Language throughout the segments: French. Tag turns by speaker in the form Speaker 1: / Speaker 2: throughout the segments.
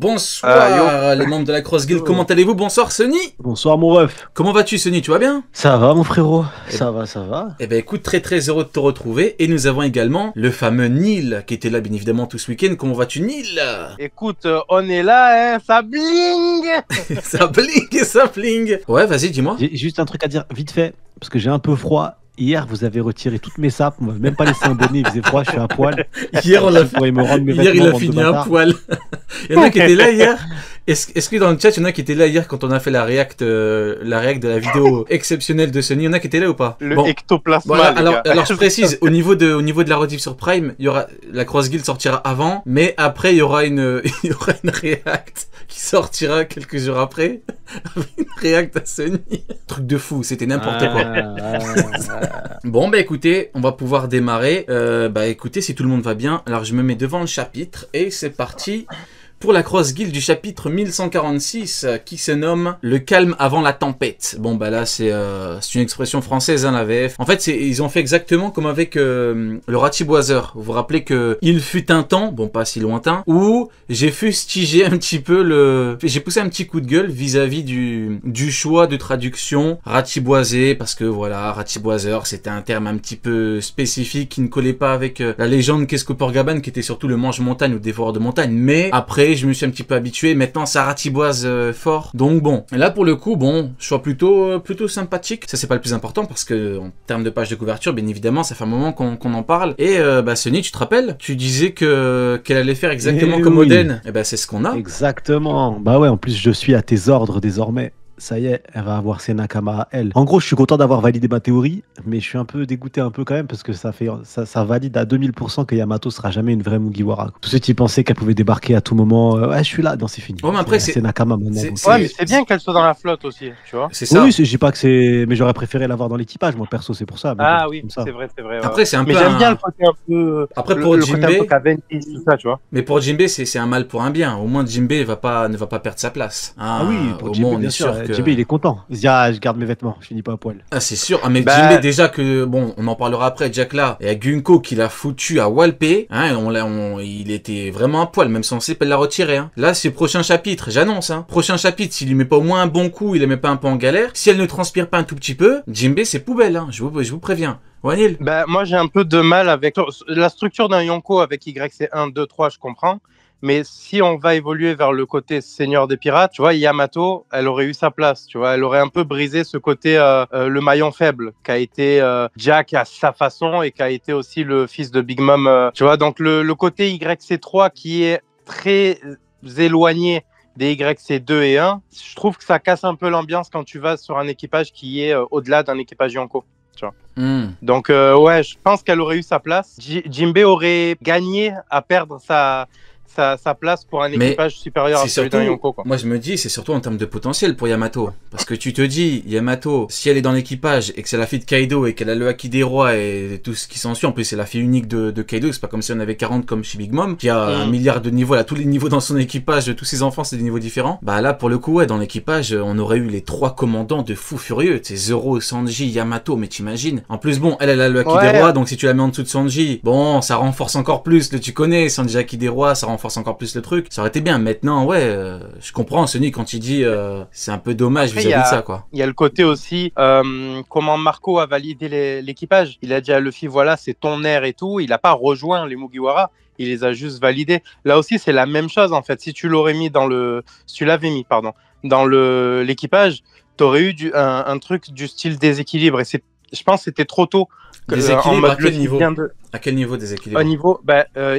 Speaker 1: Bonsoir les membres de la Cross Guild, comment allez-vous? Bonsoir Sony.
Speaker 2: Bonsoir mon ref.
Speaker 1: Comment vas-tu Sony, tu vas bien?
Speaker 2: Ça va mon frérot, ça va.
Speaker 1: Eh ben écoute, très heureux de te retrouver. Et nous avons également le fameux Neil qui était là bien évidemment tout ce week-end. Comment vas-tu Neil?
Speaker 3: Écoute, on est là, hein, ça bling.
Speaker 1: ça bling. Ouais, vas-y, dis-moi.
Speaker 2: J'ai juste un truc à dire vite fait, parce que j'ai un peu froid. Hier, vous avez retiré toutes mes sapes, on m'a même pas laissé un bonnet, il faisait froid, je suis à poil.
Speaker 1: Hier, il a fini à poil. Il y en a qui étaient là hier. Est-ce que dans le chat, il y en a qui étaient là hier quand on a fait la react de la vidéo exceptionnelle de Sony? Il y en a qui étaient là ou pas?
Speaker 3: Le ectoplasma.
Speaker 1: Voilà, alors je précise, au niveau de la rediff sur Prime, il y aura la Cross Guild sortira avant, mais après il y aura une react qui sortira quelques jours après. Une react à Sony. Truc de fou, c'était n'importe quoi. Bon bah écoutez, on va pouvoir démarrer. Bah écoutez, si tout le monde va bien, alors je me mets devant le chapitre et c'est parti pour la Cross Guild du chapitre 1146 qui se nomme Le calme avant la tempête. Bon bah là c'est une expression française hein, la VF. En fait ils ont fait exactement comme avec le Ratiboiseur. Vous vous rappelez que il fut un temps, bon pas si lointain, où j'ai fustigé un petit peu j'ai poussé un petit coup de gueule vis-à-vis du choix de traduction ratiboisé, parce que voilà, Ratiboiseur c'était un terme un petit peu spécifique qui ne collait pas avec la légende Kescoporgaban qui était surtout le mange-montagne ou dévoreur de montagne, mais après je me suis un petit peu habitué, maintenant ça ratiboise fort, donc bon, et là pour le coup, bon, choix plutôt sympathique, ça c'est pas le plus important parce que en termes de page de couverture, bien évidemment, ça fait un moment qu'on en parle, et bah Sony, tu te rappelles, tu disais qu'elle allait faire exactement comme Oden, et bah c'est ce qu'on a.
Speaker 2: Exactement, bah ouais, en plus je suis à tes ordres désormais. Ça y est, elle va avoir ses Nakama à elle. En gros, je suis content d'avoir validé ma théorie, mais je suis un peu dégoûté quand même parce que ça valide à 2000% que Yamato sera jamais une vraie Mugiwara. Tous ceux qui pensaient qu'elle pouvait débarquer à tout moment, ouais, je suis là, non, c'est fini.
Speaker 1: Oh, mais après,
Speaker 2: c'est Nakama maintenant.
Speaker 3: Ouais, mais c'est bien qu'elle soit dans la flotte aussi, tu vois.
Speaker 1: C'est ça.
Speaker 2: Oui, je dis pas que c'est, mais j'aurais préféré l'avoir dans l'équipage, moi perso, c'est pour ça.
Speaker 3: Ah oui, c'est vrai. Ouais.
Speaker 1: Après, c'est un peu.
Speaker 3: Mais j'aime bien le côté un peu.
Speaker 1: Après, pour Jinbei,
Speaker 3: tout ça, tu vois.
Speaker 1: Mais pour Jinbei, c'est un mal pour un bien. Au moins, Jinbei ne va pas perdre sa place.
Speaker 2: Ah oui, pour
Speaker 1: au
Speaker 2: Jinbei,
Speaker 1: moins, on
Speaker 2: bien
Speaker 1: est
Speaker 2: sûr.
Speaker 1: sûr que
Speaker 2: Jinbei, il est content. Il se dit, ah, je garde mes vêtements, je finis pas à poil.
Speaker 1: Ah, c'est sûr. Ah, mais Jinbei, déjà que, bon, on en parlera après, Jack là, et à Gunko qui l'a foutu à Walpé, hein, il était vraiment à poil, même si on sait pas la retirer, hein. Là, c'est le prochain chapitre, j'annonce, hein. Prochain chapitre, s'il lui met pas au moins un bon coup, il la met pas un peu en galère, si elle ne transpire pas un tout petit peu, Jinbei, c'est poubelle, hein. Je vous préviens. Ouais, Neil.
Speaker 3: Ben, moi, j'ai un peu de mal avec la structure d'un Yonko avec YC 1, 2, 3, je comprends. Mais si on va évoluer vers le côté seigneur des pirates, tu vois, Yamato, elle aurait eu sa place, tu vois, elle aurait un peu brisé ce côté le maillon faible qu'a été Jack à sa façon et qu'a été aussi le fils de Big Mom, tu vois, donc le côté YC3 qui est très éloigné des YC2 et 1, je trouve que ça casse un peu l'ambiance quand tu vas sur un équipage qui est au-delà d'un équipage Yonko. Tu vois. Donc ouais, je pense qu'elle aurait eu sa place. Jinbei aurait gagné à perdre sa place pour un équipage supérieur à celui d'un Yonko, quoi.
Speaker 1: Moi je me dis, c'est surtout en termes de potentiel pour Yamato. Parce que tu te dis, Yamato, si elle est dans l'équipage et que c'est la fille de Kaido et qu'elle a le Haki des rois et tout ce qui s'ensuit, en plus c'est la fille unique de Kaido, c'est pas comme si on avait 40 comme chez Big Mom, qui a un milliard de niveaux, elle a tous les niveaux dans son équipage, tous ses enfants c'est des niveaux différents. Bah là pour le coup, ouais, dans l'équipage, on aurait eu les 3 commandants de fous furieux, c'est Zoro, Sanji, Yamato, mais t'imagines. En plus bon, elle a le Haki des rois, donc si tu la mets en dessous de Sanji, bon, ça renforce encore plus, tu connais, Sanji Haki des rois, ça renforce encore plus le truc, ça aurait été bien. Maintenant, ouais, je comprends Sony quand il dit c'est un peu dommage vis-à-vis de ça, quoi.
Speaker 3: Il y a le côté aussi comment Marco a validé l'équipage. Il a dit à Luffy, voilà, c'est ton air et tout. Il n'a pas rejoint les Mugiwara, il les a juste validés. Là aussi, c'est la même chose en fait. Si tu l'aurais mis si tu l'avais mis, pardon, dans l'équipage, t'aurais eu un truc du style déséquilibre. Et je pense que c'était trop tôt.
Speaker 1: Déséquilibre à quel niveau? À quel niveau déséquilibre?
Speaker 3: Au niveau,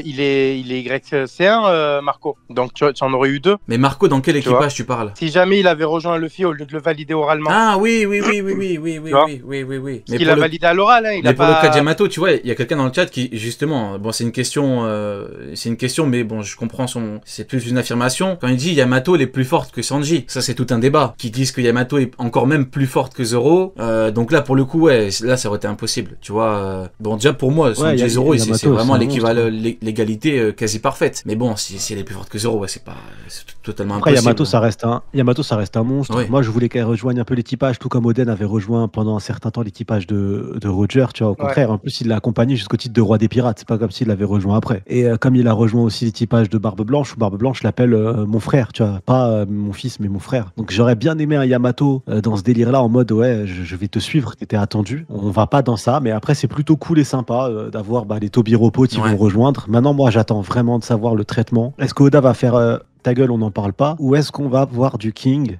Speaker 3: il est YC1, Marco. Donc tu en aurais eu 2.
Speaker 1: Mais Marco, dans quel équipage tu parles?
Speaker 3: Si jamais il avait rejoint Luffy au lieu de le valider oralement.
Speaker 1: Ah oui.
Speaker 3: Parce
Speaker 1: Mais
Speaker 3: qu'il a validé à l'oral, hein.
Speaker 1: Mais pour le cas de Yamato, tu vois, il y a quelqu'un dans le chat qui, justement, bon, c'est une question, mais bon, je comprends c'est plus une affirmation. Quand il dit Yamato est plus forte que Sanji, ça c'est tout un débat. Qui disent que Yamato est encore même plus forte que Zoro. Donc là, pour le coup, ouais, là ça aurait été impossible. Tu vois, bon, déjà pour moi, Sanji chez Zoro, c'est
Speaker 2: Yamato,
Speaker 1: vraiment
Speaker 2: c'est un
Speaker 1: l'équivalent,
Speaker 2: monstre.
Speaker 1: l'égalité quasi parfaite. Mais bon, si elle est plus forte que Zoro, ouais, c'est totalement
Speaker 2: Après,
Speaker 1: impossible.
Speaker 2: Yamato, ça reste un monstre.
Speaker 1: Oui.
Speaker 2: Moi, je voulais qu'elle rejoigne un peu l'équipage, tout comme Oden avait rejoint pendant un certain temps l'équipage de Roger. Tu vois, au contraire, en plus, il l'a accompagné jusqu'au titre de roi des pirates. C'est pas comme s'il l'avait rejoint après. Et comme il a rejoint aussi l'équipage de Barbe Blanche l'appelle mon frère, tu vois, pas mon fils, mais mon frère. Donc, j'aurais bien aimé un Yamato dans ce délire-là, en mode ouais, je vais te suivre, t'étais attendu. On va pas dans ça, mais après, c'est plutôt cool et sympa d'avoir les Tobiropo qui vont rejoindre. Maintenant, moi, j'attends vraiment de savoir le traitement. Est-ce que Oda va faire ta gueule, on n'en parle pas, ou est-ce qu'on va voir du King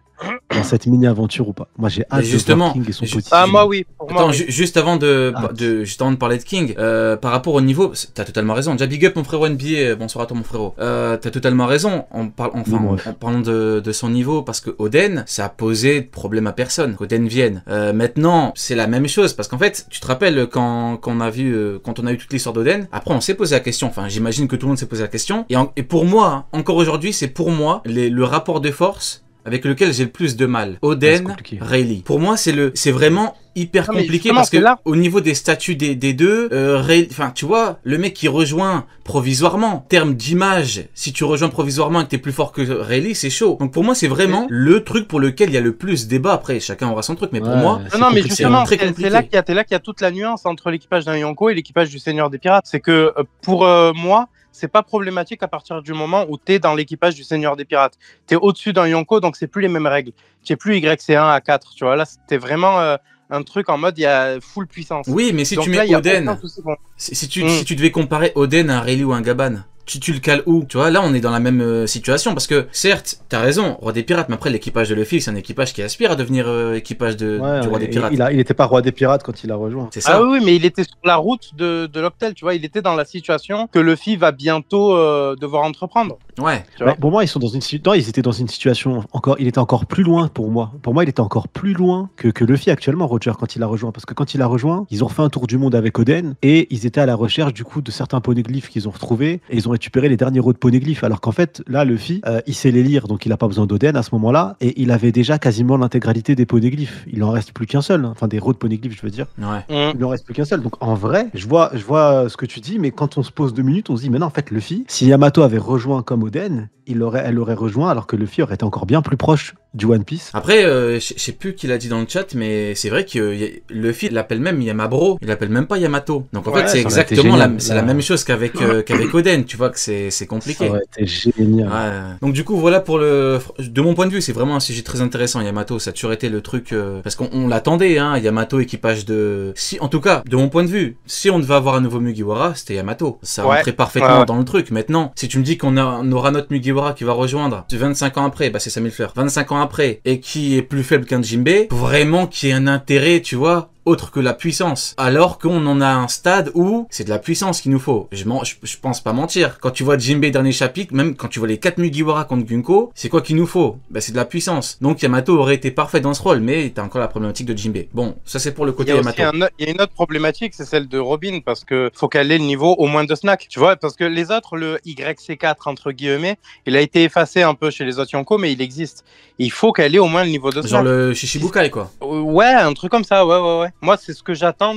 Speaker 2: dans cette mini-aventure ou pas? Moi, j'ai hâte de voir King et son petit.
Speaker 3: Ah, moi, oui. Pour moi,
Speaker 1: Attends,
Speaker 3: oui.
Speaker 1: juste avant juste avant de parler de King, par rapport au niveau, t'as totalement raison. Déjà, big up mon frérot NBA, bonsoir à toi mon frérot. T'as totalement raison en parlant de son niveau, parce que Oden, ça a posé de problème à personne, qu'Oden vienne. Maintenant, c'est la même chose, parce qu'en fait, tu te rappelles quand on a eu toute l'histoire d'Oden, après on s'est posé la question, enfin j'imagine que tout le monde s'est posé la question, et pour moi, encore aujourd'hui, c'est pour moi, le rapport de force avec lequel j'ai le plus de mal. Oden, Rayleigh. Pour moi, c'est vraiment hyper compliqué parce que au niveau des statuts des deux, enfin tu vois, le mec qui rejoint provisoirement, terme d'image, si tu rejoins provisoirement et que t'es plus fort que Rayleigh, c'est chaud. Donc pour moi, c'est vraiment le truc pour lequel il y a le plus débat. Après, chacun aura son truc, mais pour moi,
Speaker 3: non, mais justement, c'est là qu'il y a toute la nuance entre l'équipage d'un Yonko et l'équipage du Seigneur des Pirates. C'est que pour moi, c'est pas problématique à partir du moment où tu es dans l'équipage du Seigneur des Pirates. Tu es au-dessus d'un Yonko, donc c'est plus les mêmes règles. Tu es plus YC1 à 4, tu vois. Là, c'était vraiment un truc en mode il y a full puissance.
Speaker 1: Oui, mais si donc tu mets Oden, si tu devais comparer Oden à un Rayleigh ou un Gaban, tu le cales où? Tu vois, là on est dans la même situation parce que certes, t'as raison, Roi des Pirates, mais après l'équipage de Luffy, c'est un équipage qui aspire à devenir équipage du Roi des Pirates.
Speaker 2: Il était pas Roi des Pirates quand il a rejoint.
Speaker 1: C'est ça.
Speaker 3: Ah oui, mais il était sur la route de l'Octel, tu vois, il était dans la situation que Luffy va bientôt devoir entreprendre.
Speaker 1: Ouais.
Speaker 2: Pour moi, ils étaient dans une situation il était encore plus loin pour moi. Pour moi, il était encore plus loin que Luffy actuellement, Roger, quand il a rejoint. Parce que quand il a rejoint, ils ont refait un tour du monde avec Oden et ils étaient à la recherche du coup de certains poneglyphes qu'ils ont retrouvés et ils ont récupéré les derniers rots de poneglyphes. Alors qu'en fait, là, Luffy, il sait les lire, donc il a pas besoin d'Oden à ce moment-là et il avait déjà quasiment l'intégralité des poneglyphes. Il en reste plus qu'un seul, enfin des rots de poneglyphes, je veux dire.
Speaker 1: Ouais.
Speaker 2: Il en reste plus qu'un seul. Donc en vrai, je vois ce que tu dis, mais quand on se pose 2 minutes, on se dit, mais non, en fait, Luffy, si Yamato avait rejoint comme Oden, elle l'aurait rejoint alors que Luffy aurait été encore bien plus proche du One Piece.
Speaker 1: Après, je sais plus qui l'a dit dans le chat, mais c'est vrai que Luffy l'appelle même Yamabro, il l'appelle même pas Yamato. Donc en fait, c'est exactement la même chose qu'avec Oden, tu vois que c'est compliqué.
Speaker 2: Ça aurait été génial.
Speaker 1: Ouais. Donc du coup, voilà de mon point de vue, c'est vraiment un sujet très intéressant, Yamato, ça a toujours été le truc, parce qu'on l'attendait, hein, Yamato, équipage en tout cas, de mon point de vue, si on devait avoir un nouveau Mugiwara, c'était Yamato. Ça rentrait parfaitement dans le truc. Maintenant, si tu me dis qu'on aura notre Mugiwara qui va rejoindre 25 ans après, c'est 5000 fleurs, 25 ans après, et qui est plus faible qu'un Jinbei, vraiment qu'il y ait un intérêt, tu vois, autre que la puissance. Alors qu'on en a un stade où c'est de la puissance qu'il nous faut. Je pense pas mentir. Quand tu vois Jinbei dernier chapitre, même quand tu vois les 4 Mugiwara contre Gunko, c'est quoi qu'il nous faut? C'est de la puissance. Donc Yamato aurait été parfait dans ce rôle, mais t'as encore la problématique de Jinbei. Bon, ça c'est pour le côté Yamato.
Speaker 3: Il y a une autre problématique, c'est celle de Robin, parce que faut qu'elle ait le niveau au moins de Snack. Tu vois, parce que les autres, le YC4 entre guillemets, il a été effacé un peu chez les autres Yonko, mais il existe. Il faut qu'elle ait au moins le niveau de Snack.
Speaker 1: Genre le Shishibukai, quoi.
Speaker 3: Ouais, un truc comme ça, ouais. Moi, c'est ce que j'attends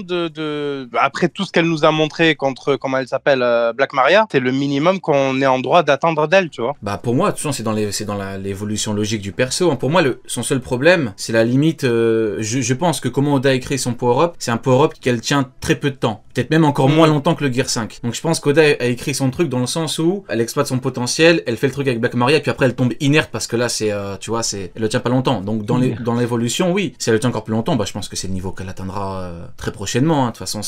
Speaker 3: après tout ce qu'elle nous a montré contre, comment elle s'appelle, Black Maria, c'est le minimum qu'on est en droit d'attendre d'elle, tu vois.
Speaker 1: Pour moi, de toute façon, c'est dans l'évolution logique du perso. Pour moi, son seul problème, c'est la limite, je pense que comment Oda a écrit son power-up, c'est un power-up qu'elle tient très peu de temps. Peut-être même encore moins longtemps que le Gear 5. Donc je pense qu'Oda a écrit son truc dans le sens où elle exploite son potentiel, elle fait le truc avec Black Maria, et puis après elle tombe inerte parce que là, tu vois, elle le tient pas longtemps. Donc dans l'évolution, oui. Si elle le tient encore plus longtemps, je pense que c'est le niveau qu'elle atteindra très prochainement. De toute façon,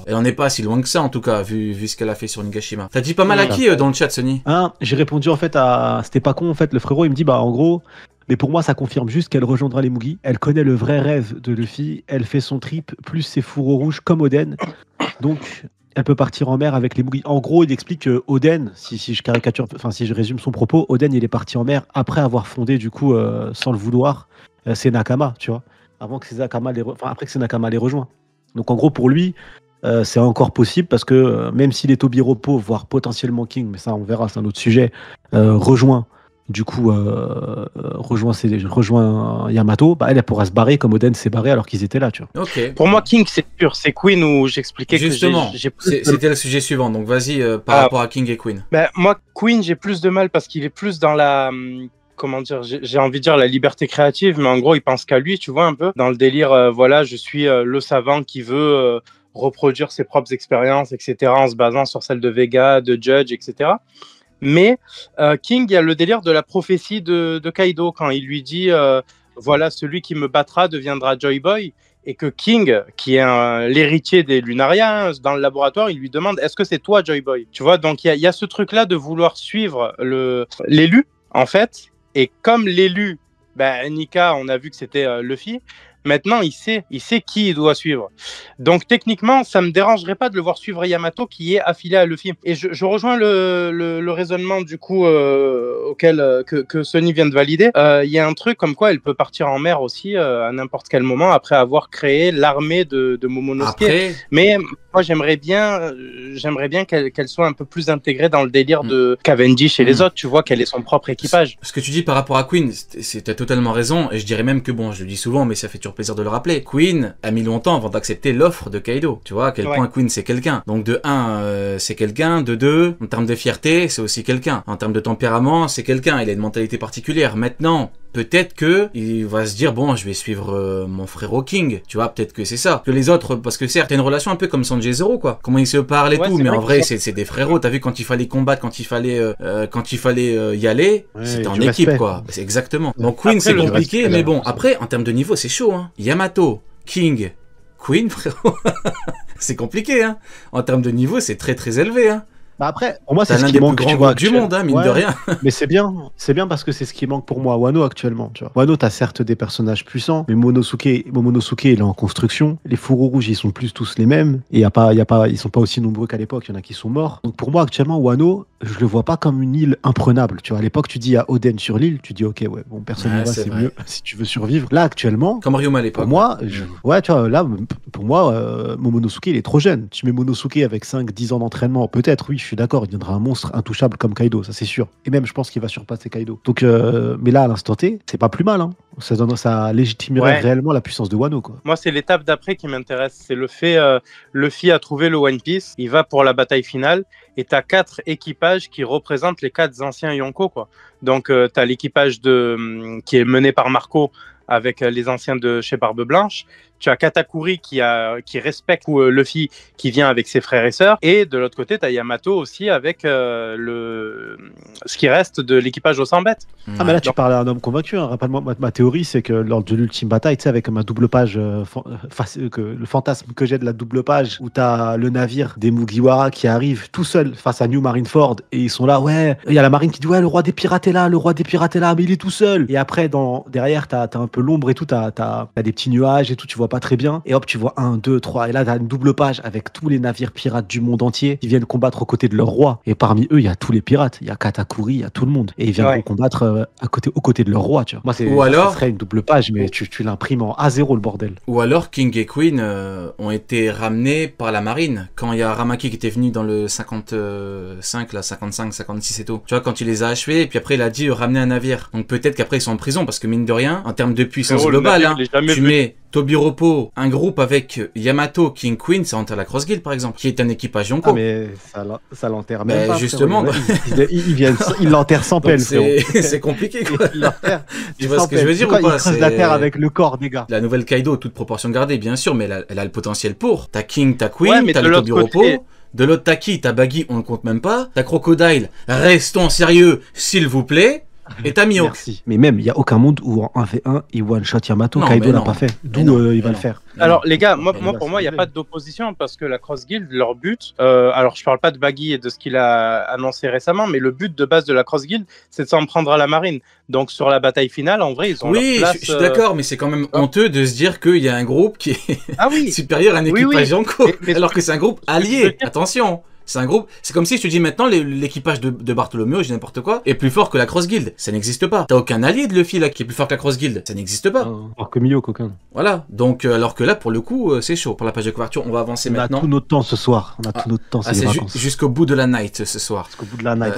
Speaker 1: elle en est pas si loin que ça, en tout cas, vu ce qu'elle a fait sur Nigashima. T'as dit pas mal à qui dans le chat, Sony?
Speaker 2: J'ai répondu en fait c'était pas con en fait, le frérot il me dit en gros, mais pour moi ça confirme juste qu'elle rejoindra les Mugi. Elle connaît le vrai rêve de Luffy, elle fait son trip plus ses fourreaux rouges comme Oden. Donc elle peut partir en mer avec les Mugi. En gros, il explique que Oden, si je caricature, enfin si je résume son propos, Oden il est parti en mer après avoir fondé du coup sans le vouloir ses Nakama, tu vois, après que ses Nakama les rejoint. Donc en gros pour lui c'est encore possible parce que même si les Tobiropo, voire potentiellement King, mais ça on verra, c'est un autre sujet, rejoint du coup, rejoint Yamato, bah, elle pourra se barrer comme Oden s'est barré alors qu'ils étaient là, tu vois.
Speaker 1: Ok.
Speaker 3: Pour moi, King, c'est sûr. C'est Queen où j'expliquais que
Speaker 1: Justement,
Speaker 3: j'ai plus de...
Speaker 1: c'était le sujet suivant. Donc vas-y par rapport à King et Queen.
Speaker 3: Ben, moi, Queen, j'ai plus de mal parce qu'il est plus dans la... Comment dire, j'ai envie de dire la liberté créative, mais en gros, il pense qu'à lui, tu vois, un peu. Dans le délire, voilà, je suis le savant qui veut reproduire ses propres expériences, etc., en se basant sur celles de Vega, de Judge, etc. Mais King, il y a le délire de la prophétie de Kaido, quand il lui dit, voilà, celui qui me battra deviendra Joy Boy. Et que King, qui est l'héritier des Lunaria, dans le laboratoire, il lui demande, est-ce que c'est toi, Joy Boy? Tu vois, donc il y a ce truc-là de vouloir suivre l'élu, en fait. Et comme l'élu, ben, Nika, on a vu que c'était Luffy. Maintenant, il sait qui il doit suivre. Donc, techniquement, ça ne me dérangerait pas de le voir suivre Yamato, qui est affilié à Luffy. Et je rejoins le raisonnement, du coup, que Sony vient de valider. Il y a un truc comme quoi elle peut partir en mer aussi à n'importe quel moment, après avoir créé l'armée de Momonosuke.
Speaker 1: Après...
Speaker 3: Mais moi, j'aimerais bien qu'elle soit un peu plus intégrée dans le délire de Cavendish et les autres, tu vois, qu'elle ait son propre équipage.
Speaker 1: Ce que tu dis par rapport à Queen, t'as totalement raison, et je dirais même que, bon, je le dis souvent, mais ça fait toujours plaisir de le rappeler, Queen a mis longtemps avant d'accepter l'offre de Kaido, tu vois, à quel point Queen c'est quelqu'un. Donc de 1, c'est quelqu'un, de 2, en termes de fierté, c'est aussi quelqu'un. En termes de tempérament, c'est quelqu'un, il a une mentalité particulière. Maintenant, peut-être que il va se dire, bon, je vais suivre mon frérot King, tu vois, peut-être que c'est ça. Que les autres, parce que certes, t'as une relation un peu comme Sanji et Zoro, quoi. Comment ils se parlent et tout, mais en vrai, c'est des frérots. T'as vu quand il fallait combattre, quand il fallait y aller, c'était en équipe,
Speaker 2: respect,
Speaker 1: quoi. C'est exactement. Donc Queen, c'est compliqué, mais bon, après, en termes de niveau, c'est chaud, hein. Yamato, King, Queen, frérot. C'est compliqué, hein. En termes de niveau, c'est très très élevé, hein.
Speaker 2: Bah après, pour moi, c'est
Speaker 1: l'un
Speaker 2: ce
Speaker 1: des
Speaker 2: qui manque,
Speaker 1: plus
Speaker 2: tu
Speaker 1: grands
Speaker 2: vois,
Speaker 1: groupes du monde, hein, mine de rien.
Speaker 2: Mais c'est bien parce que c'est ce qui manque pour moi à Wano actuellement, tu vois. Wano, t'as certes des personnages puissants, mais Momonosuke, il est en construction. Les fourreaux rouges, ils sont plus tous les mêmes. Et ils sont pas aussi nombreux qu'à l'époque, il y en a qui sont morts. Donc pour moi, actuellement, Wano, je le vois pas comme une île imprenable, tu vois. À l'époque, tu dis, il y a Oden sur l'île, tu dis, ok, ouais, bon, personne n'y va, c'est mieux si tu veux survivre. Là, actuellement,
Speaker 1: comme Ryuma à l'époque.
Speaker 2: Pour moi, tu vois, là, pour moi, Momonosuke, il est trop jeune. Tu mets Momonosuke avec 5-10 ans d'entraînement, peut-être, oui, je suis d'accord, il deviendra un monstre intouchable comme Kaido, ça c'est sûr. Et même, je pense qu'il va surpasser Kaido. Donc, mais là, à l'instant T, c'est pas plus mal, hein. Ça légitimerait réellement la puissance de Wano, quoi.
Speaker 3: Moi, c'est l'étape d'après qui m'intéresse. C'est le fait, Luffy a trouvé le One Piece, il va pour la bataille finale, et t'as 4 équipages qui représentent les 4 anciens Yonko, quoi. Donc, t'as l'équipage qui est mené par Marco avec les anciens de chez Barbe Blanche. Tu as Katakuri qui respecte Luffy, qui vient avec ses frères et sœurs. Et de l'autre côté, tu as Yamato aussi avec ce qui reste de l'équipage aux 100 bêtes.
Speaker 2: Ah, mais là, tu parles à un homme convaincu. Hein. Rappelle-moi, ma théorie, c'est que lors de l'ultime bataille, tu sais, avec ma double page, le fantasme que j'ai de la double page, où tu as le navire des Mugiwara qui arrive tout seul face à New Marineford, et ils sont là, ouais, il y a la marine qui dit, ouais, le roi des pirates est là, mais il est tout seul. Et après, derrière, tu as un peu l'ombre et tout, tu as des petits nuages et tout, tu vois pas très bien, et hop, tu vois 1, 2, 3, et là t'as une double page avec tous les navires pirates du monde entier qui viennent combattre aux côtés de leur roi, et parmi eux il y a tous les pirates, il y a Katakuri, il y a tout le monde, et ils viennent combattre aux côtés de leur roi, tu vois. Moi, ça serait une double page, mais tu l'imprimes en A0 le bordel.
Speaker 1: Ou alors King et Queen ont été ramenés par la marine quand il y a Ramaki qui était venu dans le 55, là, 55, 56 et tout, tu vois, quand il les a achevés, et puis après il a dit ramener un navire, donc peut-être qu'après ils sont en prison, parce que mine de rien, en termes de puissance globale, hein, tu mets Tobiropo, un groupe avec Yamato, King, Queen, ça enterre la Cross Guild par exemple, qui est un équipage Yonko.
Speaker 2: Ah, mais ça l'enterre même pas.
Speaker 1: Justement,
Speaker 2: il l'enterre sans peine,
Speaker 1: c'est compliqué, quoi. Tu vois ce que je veux dire ou pas?
Speaker 2: Il creuse la terre avec le corps des gars.
Speaker 1: La nouvelle Kaido, toute proportion gardée, bien sûr, mais elle a le potentiel pour. T'as King, t'as Queen, t'as le Tobiropo. De l'autre, t'as qui? T'as Baggy, on le compte même pas. T'as Crocodile, restons sérieux, s'il vous plaît. Et t'as Mihawk.
Speaker 2: Merci. Mais même, il n'y a aucun monde où en 1v1, il one-shot Yamato. Kaido l'a pas fait. D'où il va le faire.
Speaker 3: Alors, les gars, pour moi, il n'y a pas d'opposition parce que la Cross Guild, leur but, alors je parle pas de Baggy et de ce qu'il a annoncé récemment, mais le but de base de la Cross Guild, c'est de s'en prendre à la marine. Donc, sur la bataille finale, en vrai, ils ont leur place.
Speaker 1: Je suis d'accord, mais c'est quand même honteux de se dire qu'il y a un groupe qui est supérieur à un équipage Yonko, alors que c'est un groupe allié. Attention. C'est un groupe. C'est comme si je te dis maintenant l'équipage de Bartholoméo, j'ai n'importe quoi, est plus fort que la Cross Guild. Ça n'existe pas. T'as aucun allié de Luffy là qui est plus fort que la Cross Guild. Ça n'existe pas.
Speaker 2: Alors que Mio, coquin.
Speaker 1: Voilà. Donc alors que là pour le coup c'est chaud. Pour la page de couverture, on va avancer maintenant.
Speaker 2: On a tout notre temps ce soir. On a tout notre temps.
Speaker 1: C'est jusqu'au bout de la night ce soir.
Speaker 2: Jusqu'au bout de la night.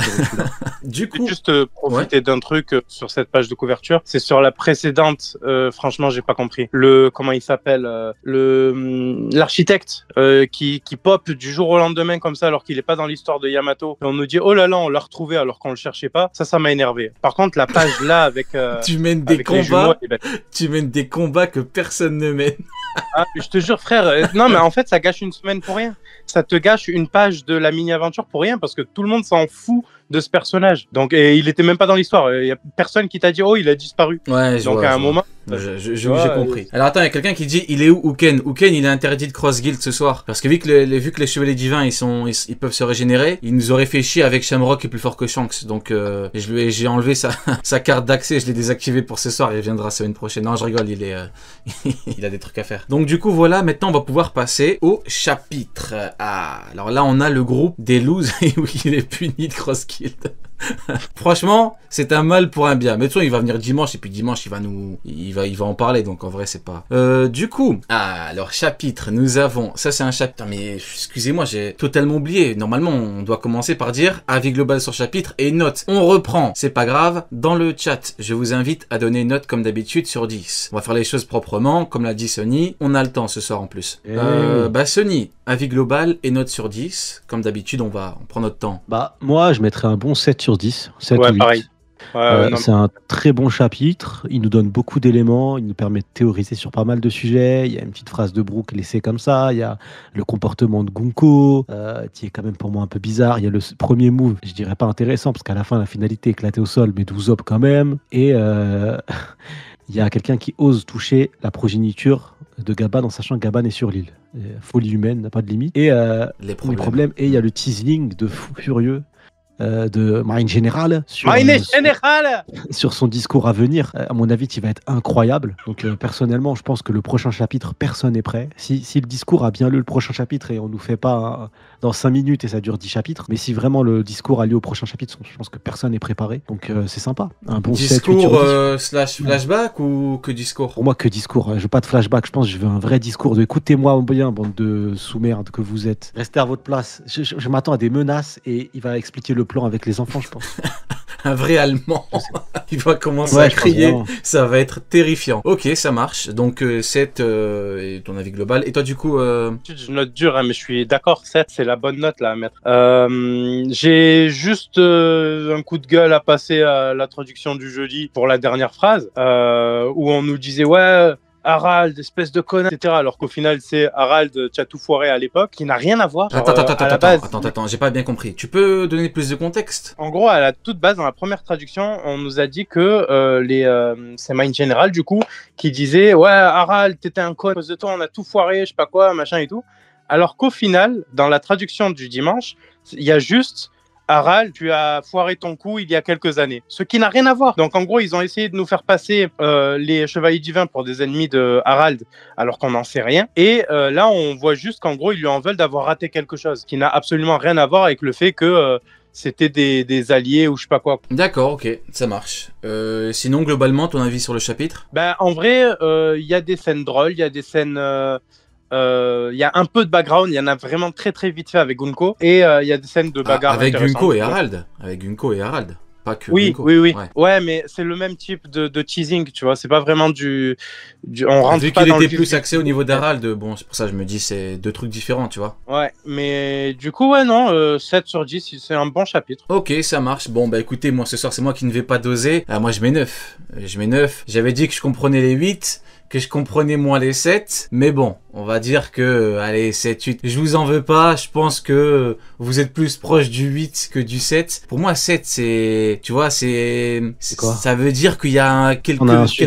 Speaker 1: Du coup,
Speaker 3: juste profiter d'un truc sur cette page de couverture. C'est sur la précédente. Franchement, j'ai pas compris. Comment il s'appelle l'architecte qui pop du jour au lendemain comme ça alors qu'il est pas dans l'histoire de Yamato. Et on nous dit oh là là, on l'a retrouvé alors qu'on le cherchait pas. Ça m'a énervé. Par contre, la page là avec
Speaker 1: tu mènes des combats. Tu mènes des combats que personne ne mène.
Speaker 3: Ah, je te jure, frère. Non, mais en fait, ça gâche une semaine pour rien. Ça te gâche une page de la mini-aventure pour rien parce que tout le monde s'en fout de ce personnage. Donc, et il était même pas dans l'histoire. Il y a personne qui t'a dit oh, il a disparu.
Speaker 1: Ouais,
Speaker 3: donc à un moment.
Speaker 1: J'ai compris. Alors attends, il y a quelqu'un qui dit il est où Uken? Uken, il est interdit de Cross Guild ce soir parce que vu que les chevaliers divins ils peuvent se régénérer, il nous aurait fait chier avec Shamrock qui est plus fort que Shanks. Donc j'ai enlevé sa carte d'accès, je l'ai désactivé pour ce soir. Il viendra la semaine prochaine. Non, je rigole, il a des trucs à faire. Donc du coup voilà, maintenant on va pouvoir passer au chapitre. Alors là on a le groupe des losers où il est puni de Cross Guild. Franchement, c'est un mal pour un bien. Mais de toute façon, il va venir dimanche et puis dimanche, il va en parler. Donc en vrai, c'est pas. Du coup, alors chapitre, nous avons. Ça, c'est un chapitre. Mais excusez-moi, j'ai totalement oublié. Normalement, on doit commencer par dire avis global sur chapitre et une note. On reprend. C'est pas grave. Dans le chat, je vous invite à donner une note comme d'habitude sur 10. On va faire les choses proprement, comme l'a dit Sony. On a le temps ce soir en plus. Sony, avis global et note sur 10. Comme d'habitude, on prend notre temps.
Speaker 2: Moi, je mettrais un bon 7 sur 10. 7
Speaker 3: ouais,
Speaker 2: ou 8.
Speaker 3: Pareil.
Speaker 2: C'est un très bon chapitre. Il nous donne beaucoup d'éléments. Il nous permet de théoriser sur pas mal de sujets. Il y a une petite phrase de Brook laissée comme ça. Il y a le comportement de Gunko, qui est quand même pour moi un peu bizarre. Il y a le premier move, je dirais pas intéressant, parce qu'à la fin, la finalité est éclatée au sol, mais 12 op quand même. Et il y a quelqu'un qui ose toucher la progéniture de Gaban en sachant que Gaban est sur l'île. Folie humaine, n'a pas de limite. Et les problèmes. Et il y a le teasing de fou furieux de Marine Générale sur son discours à venir. À mon avis, il va être incroyable. Donc personnellement, je pense que le prochain chapitre, personne n'est prêt. Si le discours a bien lieu le prochain chapitre et on nous fait pas dans 5 minutes et ça dure 10 chapitres, mais si vraiment le discours a lieu au prochain chapitre, je pense que personne n'est préparé. Donc c'est sympa. Un bon
Speaker 1: discours slash flashback ou que discours?
Speaker 2: Pour moi, que discours. Je veux pas de flashback. Je pense que je veux un vrai discours de écoutez-moi bien, bande de sous-merde que vous êtes. Restez à votre place. Je m'attends à des menaces et il va expliquer le plan avec les enfants, je pense.
Speaker 1: Un vrai Allemand. Il va commencer à crier. Ça va être terrifiant. Ok, ça marche. Donc 7 est ton avis global. Et toi, du coup...
Speaker 3: Je note dur, hein, mais je suis d'accord. 7, c'est la bonne note là à mettre. J'ai juste un coup de gueule à passer à la traduction du jeudi pour la dernière phrase, où on nous disait ouais... Harald, espèce de connard, etc. Alors qu'au final, c'est Harald, t'as tout foiré à l'époque, qui n'a rien à voir.
Speaker 1: Attends, j'ai pas bien compris. Tu peux donner plus de contexte?
Speaker 3: En gros, à la toute base, dans la première traduction, on nous a dit que c'est Mind General, du coup, qui disait ouais, Harald, t'étais un con, à cause de toi, on a tout foiré, je sais pas quoi, machin et tout. Alors qu'au final, dans la traduction du dimanche, il y a juste Harald, tu as foiré ton coup il y a quelques années. Ce qui n'a rien à voir. Donc en gros, ils ont essayé de nous faire passer les chevaliers divins pour des ennemis de Harald, alors qu'on n'en sait rien. Et là, on voit juste qu'en gros, ils lui en veulent d'avoir raté quelque chose, qui n'a absolument rien à voir avec le fait que c'était des alliés ou je sais pas quoi.
Speaker 1: D'accord, ok, ça marche. Sinon, globalement, ton avis sur le chapitre?
Speaker 3: En vrai, il y a des scènes drôles, il y a des scènes... Il y a un peu de background, il y en a vraiment très très vite fait avec Gunko, et il y a des scènes de bagarre
Speaker 1: avec Gunko et Harald. Avec Gunko et Harald, pas que Gunko.
Speaker 3: Oui. Ouais, mais c'est le même type de teasing, tu vois, c'est pas vraiment on rentre
Speaker 1: vu
Speaker 3: pas
Speaker 1: qu'il
Speaker 3: dans
Speaker 1: était plus axé au niveau d'Harald, bon, c'est pour ça que je me dis c'est deux trucs différents, tu vois.
Speaker 3: Ouais, mais du coup, ouais, non, 7 sur 10, c'est un bon chapitre.
Speaker 1: Ok, ça marche. Bon, bah écoutez, moi ce soir, c'est moi qui ne vais pas doser. Moi, je mets 9. J'avais dit que je comprenais les 8. Que je comprenais moins les 7, mais bon, on va dire que, allez, 7, 8, je vous en veux pas, je pense que vous êtes plus proche du 8 que du 7. Pour moi, 7, c'est, tu vois, c'est quoi? Ça veut dire qu'il y a quelques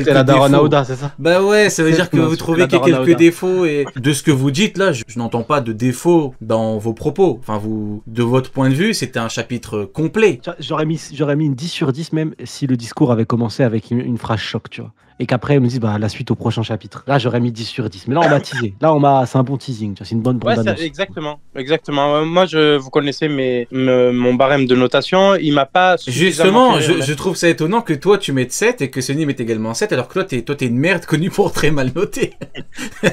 Speaker 2: la daronne Aouda, c'est ça?
Speaker 1: Bah ouais, ça veut dire que vous trouvez qu'il y a quelques défauts, et de ce que vous dites là, je n'entends pas de défauts dans vos propos. Enfin, de votre point de vue, c'était un chapitre complet.
Speaker 2: J'aurais mis une 10 sur 10 même si le discours avait commencé avec une phrase choc, tu vois. et qu'après, on me dit, bah, la suite au prochain chapitre. Là, j'aurais mis 10 sur 10. Mais là, on m'a teasé. Là, c'est un bon teasing. Tu vois, c'est une bonne
Speaker 3: Ouais,
Speaker 2: bande-annonce.
Speaker 3: exactement. Moi, vous connaissez mon barème de notation. Il m'a pas
Speaker 1: Justement,
Speaker 3: suffisamment fait
Speaker 1: je trouve ça étonnant que toi tu mettes 7 et que Sony mette également 7, alors que toi t'es une merde connue pour très mal noter.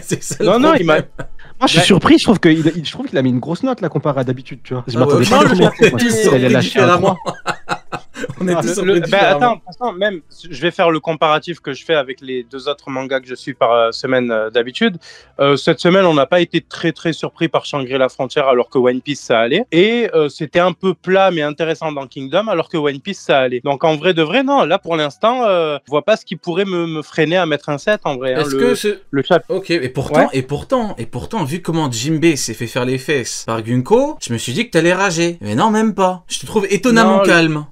Speaker 1: C'est ça le
Speaker 3: Non,
Speaker 1: problème.
Speaker 3: il m'a.
Speaker 2: Moi, je suis surpris. Je trouve qu'il a mis une grosse note, là, comparé à d'habitude, tu vois. Je m'attendais
Speaker 1: ouais,
Speaker 2: pas à
Speaker 1: non,
Speaker 2: ce
Speaker 1: le-
Speaker 2: moment. Moi,
Speaker 1: tous
Speaker 2: il a lâché un 3.
Speaker 1: On est tous surpris
Speaker 3: Bah,
Speaker 1: différemment.
Speaker 3: attends, même, je vais faire le comparatif que je fais avec les 2 autres mangas que je suis par semaine d'habitude. Cette semaine, on n'a pas été très très surpris par Shangri-La Frontière alors que One Piece ça allait. Et c'était un peu plat mais intéressant dans Kingdom alors que One Piece ça allait. Donc en vrai de vrai, non, là pour l'instant, je vois pas ce qui pourrait me freiner à mettre un 7 en vrai.
Speaker 1: Est-ce que
Speaker 3: le chat.
Speaker 1: Ok, et pourtant, vu comment Jinbei s'est fait faire les fesses par Gunko, je me suis dit que t'allais rager. Mais non, même pas. Je te trouve étonnamment
Speaker 3: Non,
Speaker 1: calme.